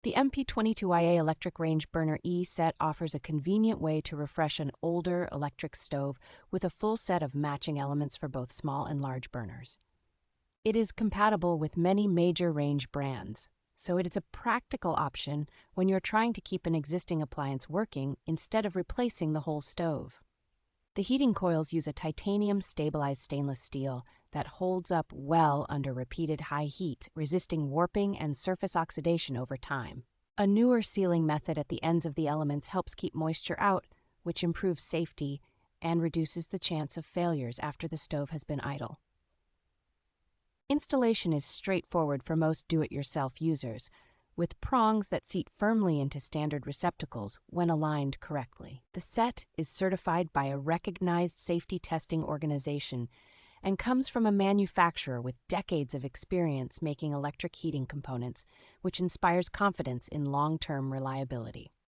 The MP22YA electric range burner E set offers a convenient way to refresh an older electric stove with a full set of matching elements for both small and large burners. It is compatible with many major range brands, so it is a practical option when you're trying to keep an existing appliance working instead of replacing the whole stove. The heating coils use a titanium stabilized stainless steel that holds up well under repeated high heat, resisting warping and surface oxidation over time. A newer sealing method at the ends of the elements helps keep moisture out, which improves safety and reduces the chance of failures after the stove has been idle. Installation is straightforward for most do-it-yourself users, with prongs that seat firmly into standard receptacles when aligned correctly. The set is certified by a recognized safety testing organization and comes from a manufacturer with decades of experience making electric heating components, which inspires confidence in long-term reliability.